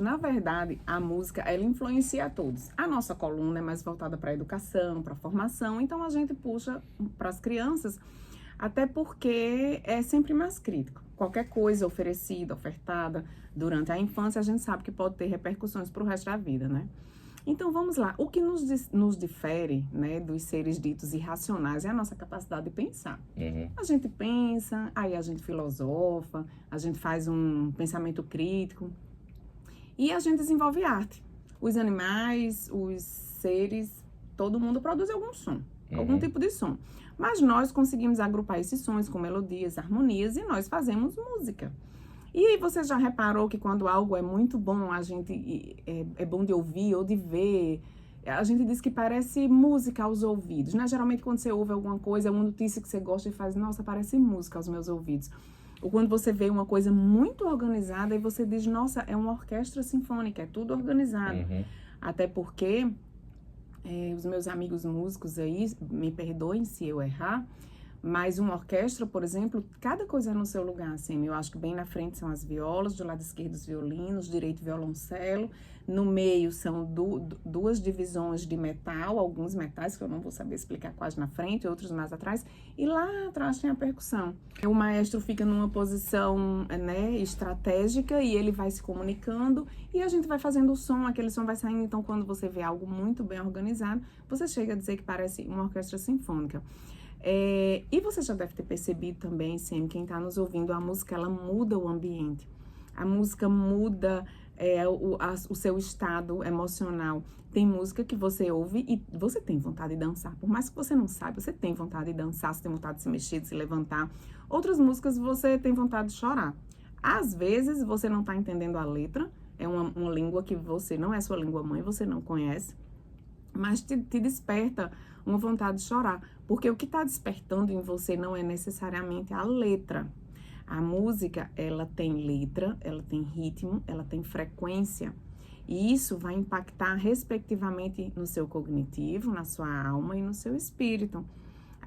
Na verdade, a música, ela influencia a todos. A nossa coluna é mais voltada para a educação, para a formação, então a gente puxa para as crianças, até porque é sempre mais crítico. Qualquer coisa oferecida, ofertada durante a infância, a gente sabe que pode ter repercussões para o resto da vida, né? Então vamos lá, o que nos difere, né, dos seres ditos irracionais é a nossa capacidade de pensar. A gente pensa, aí a gente filosofa, a gente faz um pensamento crítico e a gente desenvolve arte. Os animais, os seres, todo mundo produz algum som, algum tipo de som. Mas nós conseguimos agrupar esses sons com melodias, harmonias e nós fazemos música. E aí você já reparou que quando algo é muito bom, a gente é bom de ouvir ou de ver, a gente diz que parece música aos ouvidos, né? Geralmente quando você ouve alguma coisa, uma notícia que você gosta e faz, nossa, parece música aos meus ouvidos. Ou quando você vê uma coisa muito organizada e você diz, nossa, é uma orquestra sinfônica, é tudo organizado. Até porque os meus amigos músicos aí, me perdoem se eu errar, mas uma orquestra, por exemplo, cada coisa é no seu lugar, assim. Eu acho que bem na frente são as violas, do lado esquerdo os violinos, direito violoncelo, no meio são duas divisões de metal, alguns metais que eu não vou saber explicar quais na frente, outros mais atrás, e lá atrás tem a percussão. O maestro fica numa posição, né, estratégica e ele vai se comunicando e a gente vai fazendo o som, aquele som vai saindo. Então, quando você vê algo muito bem organizado, você chega a dizer que parece uma orquestra sinfônica. E você já deve ter percebido também, sempre, quem está nos ouvindo, a música, ela muda o ambiente. A música muda o seu estado emocional. Tem música que você ouve e você tem vontade de dançar. Por mais que você não saiba, você tem vontade de dançar, você tem vontade de se mexer, de se levantar. Outras músicas você tem vontade de chorar. Às vezes você não está entendendo a letra, é uma língua que você não é sua língua mãe, você não conhece, mas te desperta uma vontade de chorar, porque o que está despertando em você não é necessariamente a letra. A música, ela tem letra, ela tem ritmo, ela tem frequência, e isso vai impactar respectivamente no seu cognitivo, na sua alma e no seu espírito.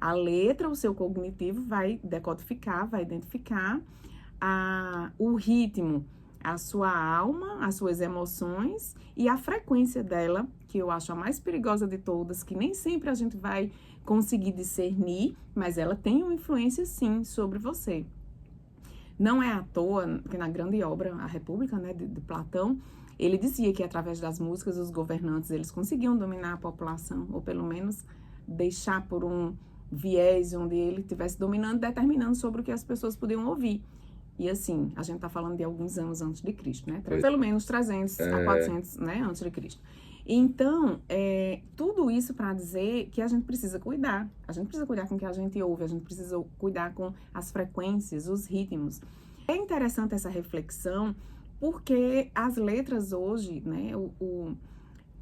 A letra, o seu cognitivo vai decodificar, vai identificar o ritmo, a sua alma, as suas emoções e a frequência dela, que eu acho a mais perigosa de todas, que nem sempre a gente vai conseguir discernir, mas ela tem uma influência sim sobre você. Não é à toa que na grande obra A República, né, de Platão, ele dizia que através das músicas os governantes eles conseguiam dominar a população, ou pelo menos deixar por um viés onde ele estivesse dominando, determinando sobre o que as pessoas podiam ouvir. E assim, a gente está falando de alguns anos antes de Cristo, né? Pelo menos 300 a 400, né, antes de Cristo. Então, tudo isso para dizer que a gente precisa cuidar. A gente precisa cuidar com o que a gente ouve, a gente precisa cuidar com as frequências, os ritmos. É interessante essa reflexão, porque as letras hoje, né,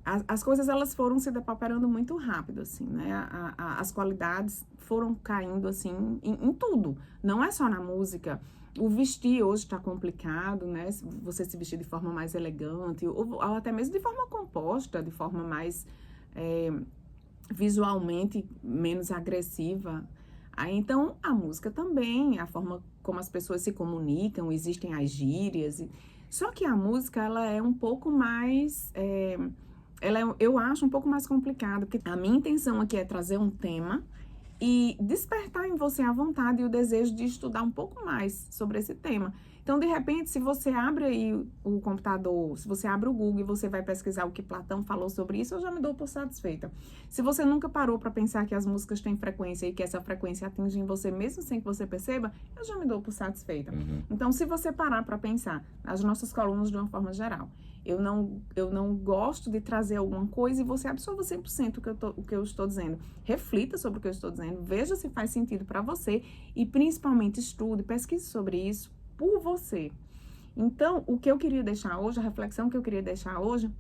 as coisas elas foram se depauperando muito rápido, assim, né? As qualidades foram caindo, assim, em tudo. Não é só na música. O vestir hoje está complicado, né? Você se vestir de forma mais elegante, ou até mesmo de forma composta, de forma mais visualmente menos agressiva. Aí, então, a música também, a forma como as pessoas se comunicam, existem as gírias. Só que a música, ela é um pouco mais... eu acho um pouco mais complicada, porque a minha intenção aqui é trazer um tema e despertar em você a vontade e o desejo de estudar um pouco mais sobre esse tema. Então, de repente, se você abre aí o computador, se você abre o Google e você vai pesquisar o que Platão falou sobre isso, eu já me dou por satisfeita. Se você nunca parou para pensar que as músicas têm frequência e que essa frequência atinge em você mesmo sem que você perceba, eu já me dou por satisfeita. Então, se você parar para pensar nas nossas colunas de uma forma geral, eu não gosto de trazer alguma coisa e você absorva 100% o que eu estou dizendo. Reflita sobre o que eu estou dizendo, veja se faz sentido para você e principalmente estude, pesquise sobre isso por você. Então, o que eu queria deixar hoje, a reflexão que eu queria deixar hoje,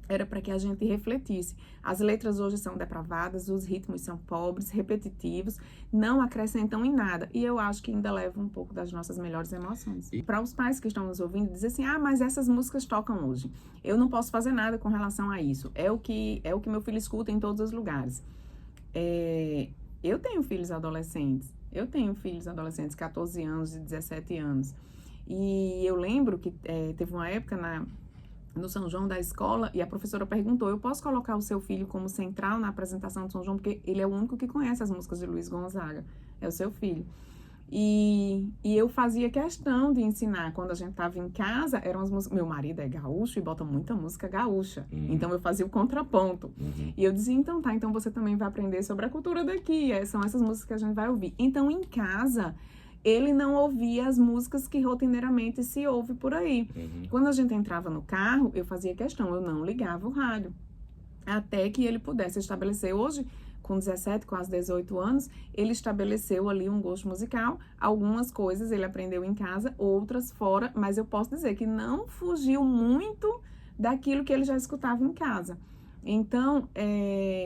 era para que a gente refletisse. As letras hoje são depravadas, os ritmos são pobres, repetitivos, não acrescentam em nada. E eu acho que ainda levam um pouco das nossas melhores emoções. Para os pais que estão nos ouvindo, dizer assim, mas essas músicas tocam hoje. Eu não posso fazer nada com relação a isso. É o que meu filho escuta em todos os lugares. Eu tenho filhos adolescentes. 14 anos e 17 anos. E eu lembro que teve uma época no São João da escola, e a professora perguntou, eu posso colocar o seu filho como central na apresentação do São João? Porque ele é o único que conhece as músicas de Luiz Gonzaga, é o seu filho. E eu fazia questão de ensinar, quando a gente estava em casa, eram as músicas, meu marido é gaúcho e bota muita música gaúcha, então eu fazia o contraponto. E eu dizia, então tá, então você também vai aprender sobre a cultura daqui, são essas músicas que a gente vai ouvir. Então em casa, ele não ouvia as músicas que rotineiramente se ouve por aí. Quando a gente entrava no carro, eu fazia questão, eu não ligava o rádio, até que ele pudesse estabelecer. Hoje, com 17, quase 18 anos, ele estabeleceu ali um gosto musical. Algumas coisas ele aprendeu em casa, outras fora, mas eu posso dizer que não fugiu muito daquilo que ele já escutava em casa. Então,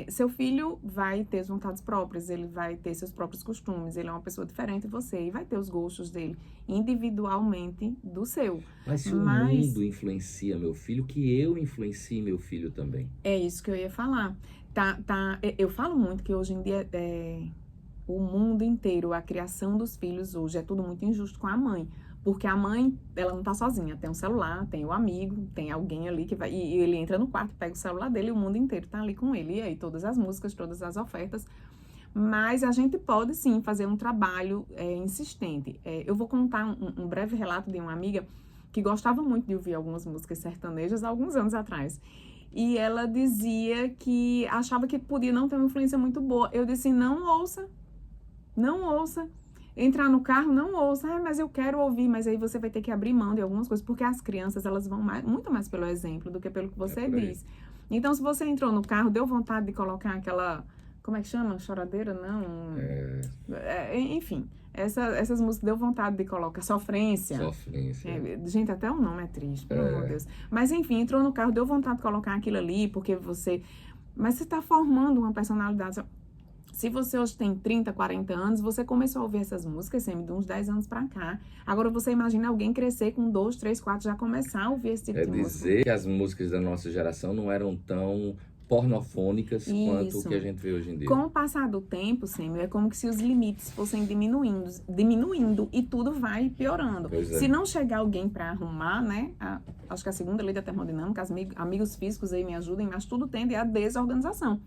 seu filho vai ter as vontades próprias, ele vai ter seus próprios costumes, ele é uma pessoa diferente de você e vai ter os gostos dele individualmente do seu. Mas se o mundo influencia meu filho, que eu influencie meu filho também. É isso que eu ia falar. Eu falo muito que hoje em dia o mundo inteiro, a criação dos filhos hoje é tudo muito injusto com a mãe. Porque a mãe, ela não tá sozinha, tem um celular, tem o amigo, tem alguém ali que vai... E ele entra no quarto, pega o celular dele e o mundo inteiro tá ali com ele. E aí todas as músicas, todas as ofertas. Mas a gente pode sim fazer um trabalho insistente. Eu vou contar um breve relato de uma amiga que gostava muito de ouvir algumas músicas sertanejas há alguns anos atrás. E ela dizia que achava que podia não ter uma influência muito boa. Eu disse, não ouça, não ouça. Entrar no carro, não ouça, mas eu quero ouvir, mas aí você vai ter que abrir mão de algumas coisas, porque as crianças, elas vão muito mais pelo exemplo do que pelo que você diz. Então, se você entrou no carro, deu vontade de colocar aquela, como é que chama? Choradeira? Não. Enfim, essas músicas deu vontade de colocar, sofrência. Gente, até o nome é triste, pelo amor de Deus. Mas enfim, entrou no carro, deu vontade de colocar aquilo ali, porque mas você está formando uma personalidade. Se você hoje tem 30, 40 anos, você começou a ouvir essas músicas sempre de uns 10 anos pra cá. Agora você imagina alguém crescer com 2, 3, 4, já começar a ouvir esse tipo de música. É dizer que as músicas da nossa geração não eram tão pornofônicas quanto o que a gente vê hoje em dia. Com o passar do tempo, Sêmio, é como se os limites fossem diminuindo e tudo vai piorando. Se não chegar alguém para arrumar, né? Acho que a segunda lei da termodinâmica, amigos físicos aí me ajudem, mas tudo tende à desorganização.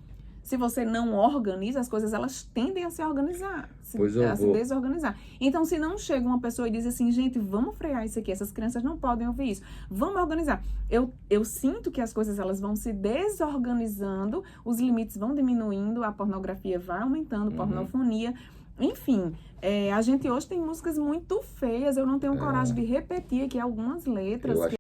Se você não organiza, as coisas elas tendem a se organizar, se desorganizar. Então, se não chega uma pessoa e diz assim, gente, vamos frear isso aqui, essas crianças não podem ouvir isso, vamos organizar. Eu sinto que as coisas elas vão se desorganizando, os limites vão diminuindo, a pornografia vai aumentando, pornofonia, enfim. A gente hoje tem músicas muito feias, eu não tenho coragem de repetir aqui algumas letras.